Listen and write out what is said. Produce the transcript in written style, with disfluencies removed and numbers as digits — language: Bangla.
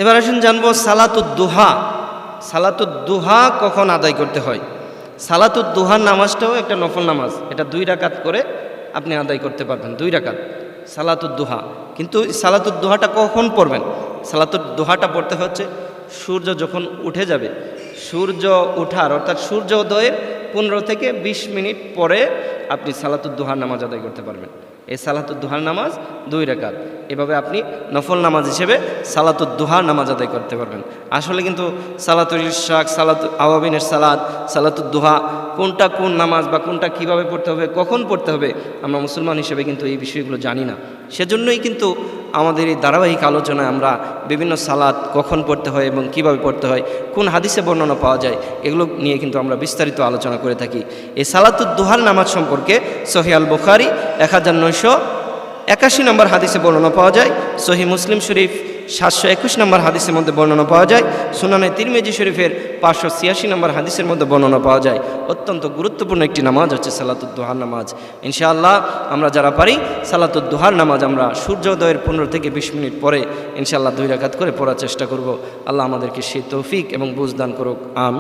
এবার আসুন জানবো সালাতুদ দুহা। সালাতুদ দুহা কখন আদায় করতে হয়? সালাতুদ দুহার নামাজটাও একটা নফল নামাজ, এটা 2 রাকাত করে আপনি আদায় করতে পারবেন, 2 রাকাত সালাতুদ দুহা। কিন্তু সালাতুদ দুহাটা কখন পড়বেন? সালাতুদ দুহাটা পড়তে হচ্ছে সূর্য যখন উঠে যাবে, সূর্য উঠার অর্থাৎ সূর্য উদয়ের 15 থেকে 20 মিনিট পরে আপনি সালাতুদ দুহার নামাজ আদায় করতে পারবেন। এই সালাতুদ দুহার নামাজ 2 রাকাত, এভাবে আপনি নফল নামাজ হিসেবে সালাতুদ দুহার নামাজ আদায় করতে পারবেন। আসলে কিন্তু সালাতুল ইশরাক, সালাতুল আওয়াবিনের সালাত, সালাতুদ দুহা কোনটা কোন নামাজ বা কোনটা কিভাবে পড়তে হবে, কখন পড়তে হবে, আমরা মুসলমান হিসেবে কিন্তু এই বিষয়গুলো জানি না। সেজন্যই কিন্তু আমাদের এই ধারাবাহিক আলোচনায় আমরা বিভিন্ন সালাত কখন পড়তে হয় এবং কিভাবে পড়তে হয়, কোন হাদিসে বর্ণনা পাওয়া যায়, এগুলো নিয়ে কিন্তু আমরা বিস্তারিত আলোচনা করে থাকি। এই সালাতুদ দুহার নামাজ সম্পর্কে সহিহ আল বুখারী 1981 নম্বর হাদিসে বর্ণনা পাওয়া যায়, সহিহ মুসলিম শরীফ 721 নম্বর হাদিসের মধ্যে বর্ণনা পাওয়া যায়, সুনানে তিরমিজি শরীফের 586 নম্বর হাদিসের মধ্যে বর্ণনা পাওয়া যায়। অত্যন্ত গুরুত্বপূর্ণ একটি নামাজ হচ্ছে সালাতুদ দুহার নামাজ। ইনশাআল্লাহ আমরা যারা পারি সালাতুদ দুহার নামাজ আমরা সূর্যোদয়ের 15 থেকে 20 মিনিট পরে ইনশাআল্লাহ 2 রাকাত করে পড়ার চেষ্টা করব। আল্লাহ আমাদেরকে সেই তৌফিক এবং বুঝ দান করুক। আমিন।